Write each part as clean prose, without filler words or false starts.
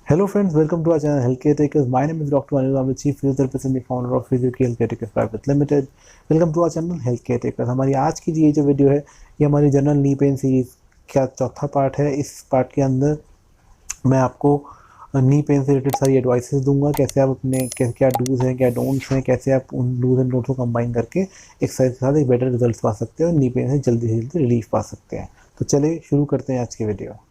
Hello friends, welcome to our channel Healthcare Takers. My name is Dr. Anil. I'm the Chief Physiotherapist and the founder of Physiotherapy Healthcare Takers Private Limited. Welcome to our channel Healthcare Takers. हमारी आज की ये जो video है ये हमारी general knee pain series का चौथा पार्ट है। इस पार्ट के अंदर मैं आपको नी पेन से रिलेटेड सारी एडवाइसेस दूंगा, कैसे आप अपने क्या डूज हैं, क्या डोंट्स हैं, कैसे आप उन डूज एंड डोंट्स को कंबाइन करके एक्सरसाइज के साथ एक बेटर रिजल्ट पा सकते हैं और नी पेन से जल्दी रिलीफ पा सकते हैं। तो चलिए शुरू करते हैं आज की वीडियो।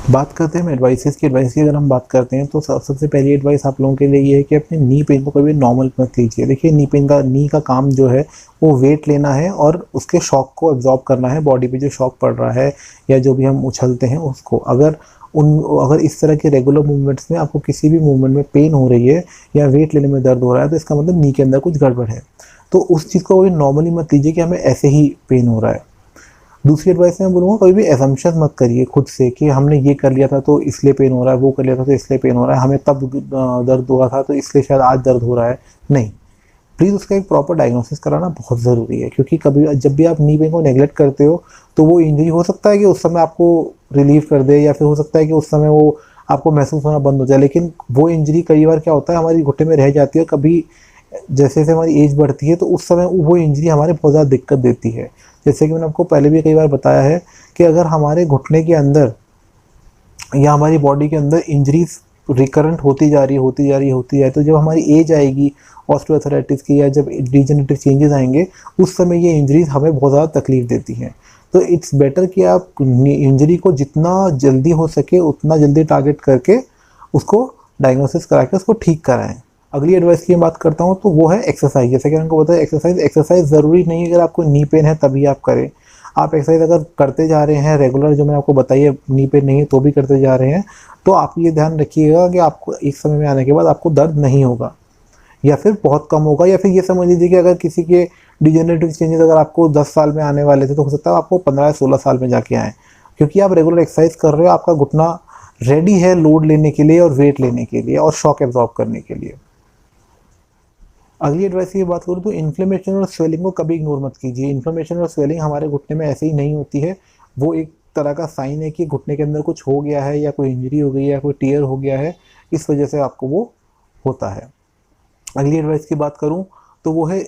बात करते हैं हम एडवाइसेस की। एडवाइस की अगर हम बात करते हैं तो सबसे पहली एडवाइस आप लोगों के लिए ये है कि अपने नी पेन को कभी नॉर्मल मत लीजिए। देखिए नी का काम जो है वो वेट लेना है और उसके शॉक को एब्जॉर्ब करना है। बॉडी पे जो शॉक पड़ रहा है या जो भी हम उछलते हैं उसको, अगर इस तरह के रेगुलर मूवमेंट्स में आपको किसी भी मूवमेंट में पेन हो रही है या वेट लेने में दर्द हो रहा है तो इसका मतलब नी के अंदर कुछ गड़बड़ है। तो उस चीज़ को कभी नॉर्मली मत लीजिए कि हमें ऐसे ही पेन हो रहा है। दूसरी एडवाइस मैं बोलूँगा, कभी भी एजम्पशन मत करिए खुद से कि हमने ये कर लिया था तो इसलिए पेन हो रहा है, वो कर लिया था तो इसलिए पेन हो रहा है, हमें तब दर्द हुआ था तो इसलिए शायद आज दर्द हो रहा है। नहीं, प्लीज़ उसका एक प्रॉपर डायग्नोसिस कराना बहुत ज़रूरी है, क्योंकि कभी जब भी आप नी पेन को नेगलेक्ट करते हो तो वो इंजरी हो सकता है कि उस समय आपको रिलीव कर दे, या फिर हो सकता है कि उस समय वो आपको महसूस होना बंद हो जाए। लेकिन वो इंजरी कई बार क्या होता है, हमारी घुटने में रह जाती है। कभी जैसे जैसे हमारी एज बढ़ती है तो उस समय वो इंजरी हमारे बहुत ज़्यादा दिक्कत देती है। जैसे कि मैंने आपको पहले भी कई बार बताया है कि अगर हमारे घुटने के अंदर या हमारी बॉडी के अंदर इंजरीज रिकरेंट होती जा रही है तो जब हमारी एज आएगी ऑस्टियोआर्थराइटिस की या जब डिजेनरेटिव चेंजेस आएंगे उस समय ये इंजरीज हमें बहुत ज़्यादा तकलीफ देती हैं। तो इट्स बेटर कि आप इंजरी को जितना जल्दी हो सके उतना जल्दी टारगेट करके उसको डायग्नोसिस करा के उसको ठीक कराएं। अगली एडवाइस की बात करता हूँ तो वो है एक्सरसाइज। जैसे कि हमको बताया, एक्सरसाइज ज़रूरी नहीं है अगर आपको नी पेन है तभी आप करें। आप एक्सरसाइज अगर करते जा रहे हैं रेगुलर, जो मैंने आपको बताई है, नी पेन नहीं है तो भी करते जा रहे हैं, तो आप ये ध्यान रखिएगा कि आपको एक समय में आने के बाद आपको दर्द नहीं होगा या फिर बहुत कम होगा। या फिर ये समझ लीजिए कि अगर किसी के डिजेनरेटिव चेंजेस अगर आपको 10 साल में आने वाले थे तो हो सकता है आपको 15 या 16 साल में जाके आए, क्योंकि आप रेगुलर एक्सरसाइज कर रहे हो। आपका घुटना रेडी है लोड लेने के लिए और वेट लेने के लिए और शॉक एब्जॉर्ब करने के लिए। अगली एडवाइस की बात करूँ तो इन्फ्लेमेशन और स्वेलिंग को कभी इग्नोर मत कीजिए। इन्फ्लेमेशन और स्वेलिंग हमारे घुटने में ऐसे ही नहीं होती है, वो एक तरह का साइन है कि घुटने के अंदर कुछ हो गया है या कोई इंजरी हो गई है या कोई टीयर हो गया है, इस वजह से आपको वो होता है। अगली एडवाइस की बात करूँ तो वो है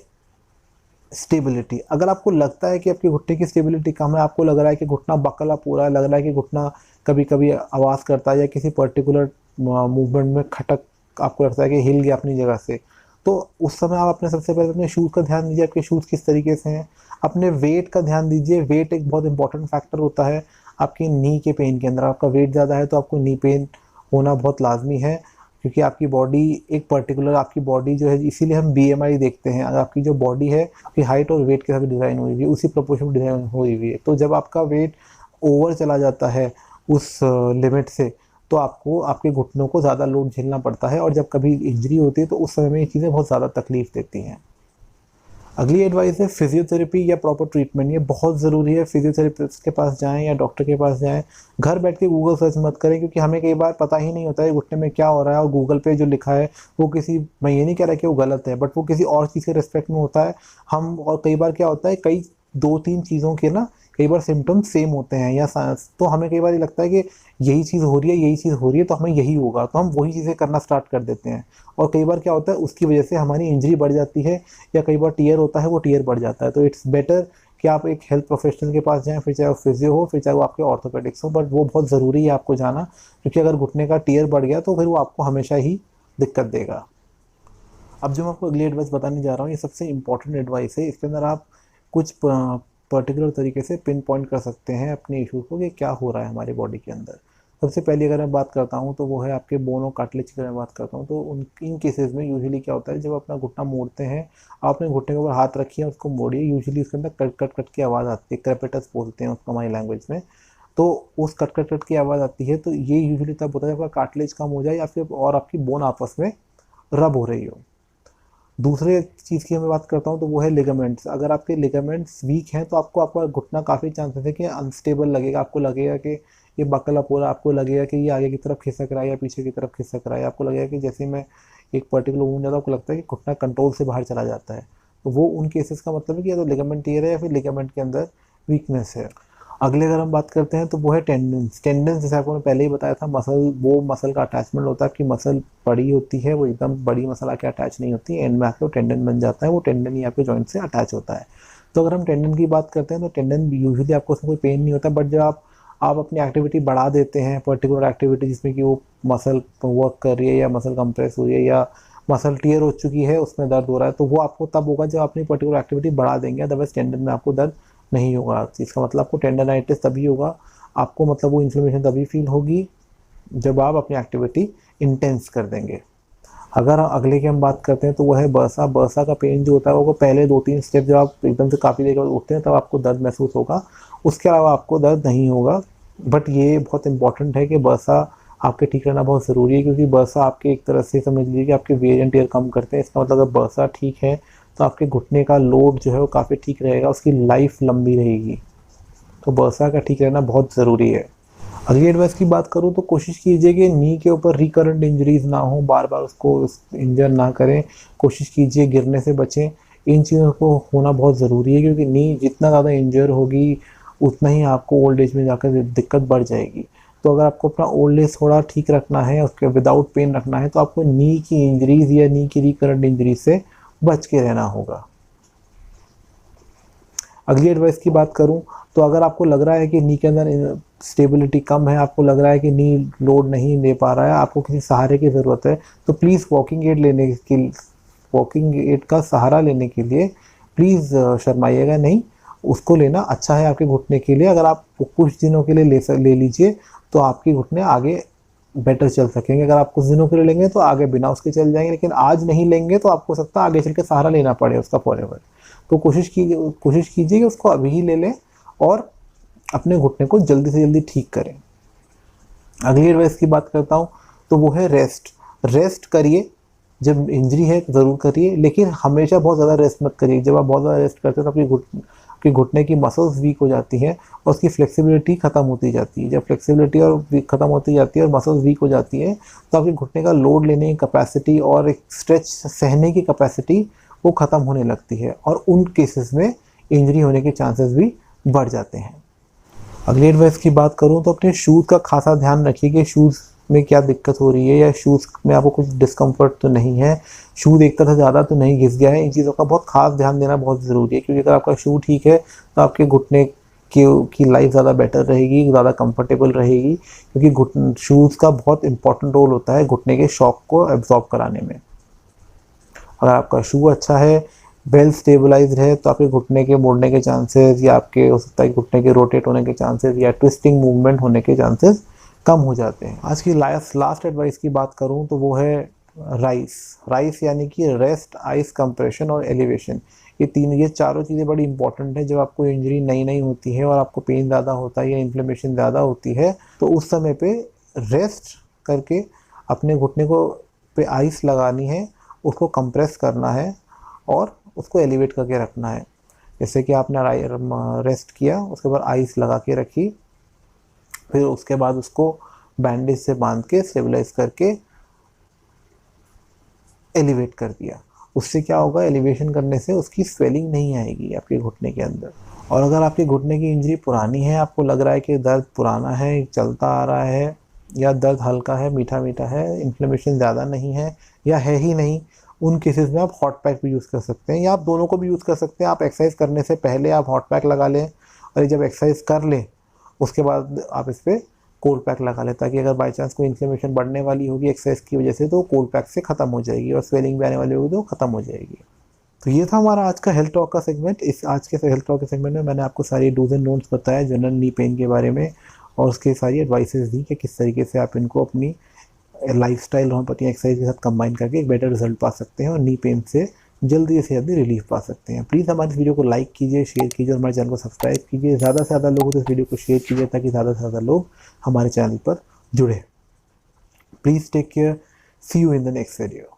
स्टेबिलिटी। अगर आपको लगता है कि आपके घुटने की स्टेबिलिटी कम है, आपको लग रहा है कि घुटना बकला पूरा है, लग रहा है कि घुटना कभी कभी आवाज़ करता है या किसी पर्टिकुलर मूवमेंट में खटक आपको लगता है कि हिल गया अपनी जगह से, तो उस समय आप अपने सबसे पहले अपने शूज़ का ध्यान दीजिए। आपके शूज़ किस तरीके से हैं, अपने वेट का ध्यान दीजिए। वेट एक बहुत इंपॉर्टेंट फैक्टर होता है आपकी नी के पेन के अंदर। आपका वेट ज़्यादा है तो आपको नी पेन होना बहुत लाजमी है, क्योंकि आपकी बॉडी एक पर्टिकुलर आपकी बॉडी जो है, इसीलिए हम बीएमआई देखते हैं। अगर आपकी जो बॉडी है आपकी हाइट और वेट के साथ डिज़ाइन हुई हुई है, उसी प्रोपोर्शन में डिज़ाइन हुई हुई है। तो जब आपका वेट ओवर चला जाता है उस लिमिट से तो आपको आपके घुटनों को ज़्यादा लोड झेलना पड़ता है, और जब कभी इंजरी होती है तो उस समय में ये चीज़ें बहुत ज़्यादा तकलीफ देती हैं। अगली एडवाइस है फिजियोथेरेपी या प्रॉपर ट्रीटमेंट। ये बहुत ज़रूरी है। फिजियोथेरेपिस्ट के पास जाएं या डॉक्टर के पास जाएं। घर बैठ के गूगल सर्च मत करें, क्योंकि हमें कई बार पता ही नहीं होता है घुटने में क्या हो रहा है, और गूगल पे जो लिखा है वो किसी, मैं ये नहीं कह रहा कि वो गलत है, बट वो किसी और चीज़ के रिस्पेक्ट में होता है। और कई बार क्या होता है, कई 2-3 चीज़ों के ना कई बार सिम्टम्स सेम होते हैं, या तो हमें कई बार ये लगता है कि यही चीज़ हो रही है, यही चीज़ हो रही है तो हमें यही होगा, तो हम वही चीज़ें करना स्टार्ट कर देते हैं। और कई बार क्या होता है उसकी वजह से हमारी इंजरी बढ़ जाती है, या कई बार टीयर होता है वो टीयर बढ़ जाता है। तो इट्स बेटर कि आप एक हेल्थ प्रोफेशनल के पास जाएं, फिर चाहे वो फिजियो हो, फिर चाहे वो आपके ऑर्थोपेडिक्स हो, बट वो बहुत ज़रूरी है आपको जाना, क्योंकि अगर घुटने का टीयर बढ़ गया तो फिर वो आपको हमेशा ही दिक्कत देगा। अब जो मैं आपको अगली एडवाइस बताने जा रहा हूँ ये सबसे इंपॉर्टेंट एडवाइस है। इसके अंदर आप कुछ पर्टिकुलर तरीके से पिन पॉइंट कर सकते हैं अपने इशूज़ को कि क्या हो रहा है हमारी बॉडी के अंदर। सबसे पहले अगर मैं बात करता हूँ तो वो है आपके बोन और कार्टिलेज की। अगर मैं बात करता हूँ तो इन केसेस में यूजुअली क्या होता है, जब अपना घुटना मोड़ते हैं, आप अपने घुटने के ऊपर हाथ रखिए, उसको मोड़िए, यूजुअली उसके अंदर कट कट कट की आवाज़ आती है। क्रेपिटस बोलते हैं उसको हमारी लैंग्वेज में। तो उस कट कट कट की आवाज़ आती है, तो ये यूजुअली तब होता है जब आपका कार्टिलेज कम हो जाए या फिर और आपकी बोन आपस में रब हो रही हो। दूसरे चीज़ की मैं बात करता हूँ तो वो है लिगामेंट्स। अगर आपके लिगामेंट्स वीक हैं तो आपको आपका घुटना काफ़ी चांसेस है कि अनस्टेबल लगेगा। आपको लगेगा कि ये बकला पूरा, आपको लगेगा कि ये आगे की तरफ खिसक रहा है या पीछे की तरफ खिसक रहा है। आपको लगेगा कि जैसे मैं एक पर्टिकुलर मूवमेंट जाता हूँ आपको लगता है कि घुटना कंट्रोल से बाहर चला जाता है। तो वो उन केसेस का मतलब है कि या तो लिगामेंट टीयर है या फिर लिगामेंट के अंदर वीकनेस है। अगले अगर हम बात करते हैं तो वो है टेंडेंस। टेंडेंस जैसे आपको मैंने पहले ही बताया था, मसल, वो मसल का अटैचमेंट होता है कि मसल बड़ी होती है, वो एकदम बड़ी मसल आके अटैच नहीं होती, एंड में आके वो टेंडन बन जाता है, वो टेंडन ही आपके जॉइंट से अटैच होता है। तो अगर हम टेंडन की बात करते हैं तो टेंडन यूजुअली आपको उसमें कोई पेन नहीं होता, बट जब आप अपनी एक्टिविटी बढ़ा देते हैं, पर्टिकुलर एक्टिविटी जिसमें कि वो मसल वर्क कर रही है या मसल कंप्रेस हो रही है या मसल टियर हो चुकी है, उसमें दर्द हो रहा है, तो वो आपको तब होगा जब अपनी पर्टिकुलर एक्टिविटी बढ़ा देंगे, अदरवाइज टेंडन में आपको दर्द नहीं होगा। इसका मतलब आपको टेंडनाइटिस तभी होगा, आपको मतलब वो इन्फ्लेमेशन तभी फील होगी जब आप अपनी एक्टिविटी इंटेंस कर देंगे। अगर अगले की हम बात करते हैं तो वो है बर्सा। बर्सा का पेन जो होता है वो पहले 2-3 स्टेप जब आप एकदम से काफ़ी देर बाद उठते हैं तब आपको दर्द महसूस होगा, उसके अलावा आपको दर्द नहीं होगा। बट ये बहुत इंपॉर्टेंट है कि बर्सा आपके ठीक रहना बहुत ज़रूरी है, क्योंकि बर्सा आपके एक तरह से समझ लीजिए कि आपके वेयर एंड टियर कम करते हैं। इसका मतलब अगर बर्सा ठीक है तो आपके घुटने का लोड जो है वो काफ़ी ठीक रहेगा, उसकी लाइफ लंबी रहेगी। तो बर्सा का ठीक रहना बहुत ज़रूरी है। अगली एडवाइस की बात करूँ तो कोशिश कीजिए कि नी के ऊपर रिकरेंट इंजरीज ना हो, बार बार उसको इंजर ना करें, कोशिश कीजिए गिरने से बचें। इन चीज़ों को होना बहुत ज़रूरी है, क्योंकि नी जितना ज़्यादा इंजर होगी उतना ही आपको ओल्ड एज में जाकर दिक्कत बढ़ जाएगी। तो अगर आपको अपना ओल्ड एज थोड़ा ठीक रखना है, उसके विदाउट पेन रखना है, तो आपको नी की इंजरीज या नी की रिकरेंट इंजरीज से बच के रहना होगा। अगली एडवाइस की बात करूं तो अगर आपको लग रहा है कि नी के अंदर स्टेबिलिटी कम है, आपको लग रहा है कि नी लोड नहीं ले पा रहा है, आपको किसी सहारे की ज़रूरत है, तो प्लीज़ वॉकिंग एड का सहारा लेने के लिए प्लीज़ शर्माइएगा नहीं, उसको लेना अच्छा है आपके घुटने के लिए। अगर आप कुछ दिनों के लिए ले लीजिए तो आपके घुटने आगे बेटर चल सकेंगे। अगर आप कुछ दिनों के लिए लेंगे तो आगे बिना उसके चल जाएंगे, लेकिन आज नहीं लेंगे तो आपको सकता है आगे चल के सहारा लेना पड़े उसका फॉरएवर। तो कोशिश कीजिए कि उसको अभी ही ले लें और अपने घुटने को जल्दी से जल्दी ठीक करें। अगली एडवाइस की बात करता हूँ तो वो है रेस्ट। रेस्ट करिए, जब इंजरी है तो ज़रूर करिए, लेकिन हमेशा बहुत ज़्यादा रेस्ट मत करिए। जब आप बहुत ज़्यादा रेस्ट करते हैं तो आपकी घुटने की मसल्स वीक हो जाती हैं और उसकी फ्लेक्सिबिलिटी ख़त्म होती जाती है। जब फ्लेक्सिबिलिटी और ख़त्म होती जाती है और मसल्स वीक हो जाती है तो आपके घुटने का लोड लेने की कैपेसिटी और एक स्ट्रेच सहने की कैपेसिटी वो ख़त्म होने लगती है, और उन केसेस में इंजरी होने के चांसेस भी बढ़ जाते हैं। अगली एडवाइस की बात करूं तो अपने शूज़ का खासा ध्यान रखिए कि शूज़ में क्या दिक्कत हो रही है, या शूज़ में आपको कुछ डिस्कम्फर्ट तो नहीं है, शूज़ एक तरह से ज़्यादा तो नहीं घिस गया है। इन चीज़ों का बहुत खास ध्यान देना बहुत ज़रूरी है, क्योंकि अगर आपका शू ठीक है तो आपके घुटने की लाइफ ज़्यादा बेटर रहेगी, ज़्यादा कंफर्टेबल रहेगी, क्योंकि शूज़ का बहुत इंपॉर्टेंट रोल होता है घुटने के शॉक को एब्जॉर्ब कराने में। अगर आपका शू अच्छा है, वेल स्टेबलाइज्ड है, तो आपके घुटने के मुड़ने के चांसेस या आपके हो सकता है घुटने के रोटेट होने के चांसेस या ट्विस्टिंग मूवमेंट होने के चांसेस कम हो जाते हैं। आज की लास्ट एडवाइस की बात करूं तो वो है राइस यानी कि रेस्ट, आइस कंप्रेशन और एलिवेशन। ये चारों चीज़ें बड़ी इंपॉर्टेंट है। जब आपको इंजरी नई होती है और आपको पेन ज़्यादा होता है या इन्फ्लेमेशन ज़्यादा होती है, तो उस समय पे रेस्ट करके अपने घुटने को पे आइस लगानी है, उसको कंप्रेस करना है और उसको एलिवेट करके रखना है। जैसे कि आपने रेस्ट किया, उसके बाद आइस लगा के रखी, फिर उसके बाद उसको बैंडेज से बांध के स्टेबलाइज करके एलिवेट कर दिया। उससे क्या होगा, एलिवेशन करने से उसकी स्वेलिंग नहीं आएगी आपके घुटने के अंदर। और अगर आपके घुटने की इंजरी पुरानी है, आपको लग रहा है कि दर्द पुराना है, चलता आ रहा है, या दर्द हल्का है, मीठा मीठा है, इन्फ्लेमेशन ज़्यादा नहीं है या है ही नहीं, उन केसेस में आप हॉट पैक भी यूज़ कर सकते हैं, या आप दोनों को भी यूज़ कर सकते हैं। आप एक्सरसाइज करने से पहले आप हॉट पैक लगा लें, और जब एक्सरसाइज कर लें उसके बाद आप इस पर कोल्ड पैक लगा लें, ताकि अगर बाई चांस कोई इन्फ्लेमेशन बढ़ने वाली होगी एक्सरसाइज की वजह से तो कोल्ड पैक से ख़त्म हो जाएगी, और स्वेलिंग भी आने वाली होगी तो ख़त्म हो जाएगी। तो ये था हमारा आज का हेल्थ टॉक का सेगमेंट। इस आज के हेल्थ टॉक के सेगमेंट में मैंने आपको सारी डूज एंड नोट्स बताया जनरल नी पेन के बारे में, और उसके सारी एडवाइसेस दी कि किस तरीके से आप इनको अपनी लाइफस्टाइल होम्योपैथी एक्सरसाइज के साथ कंबाइन करके एक बेटर रिजल्ट पा सकते हैं और नी पेन से जल्दी से जल्दी रिलीफ पा सकते हैं। प्लीज़ हमारे इस वीडियो को लाइक कीजिए, शेयर कीजिए और हमारे चैनल को सब्सक्राइब कीजिए। ज़्यादा से ज़्यादा लोगों को इस वीडियो को शेयर कीजिए ताकि ज़्यादा से ज़्यादा लोग हमारे चैनल पर जुड़े। Please take care, see you in the next video.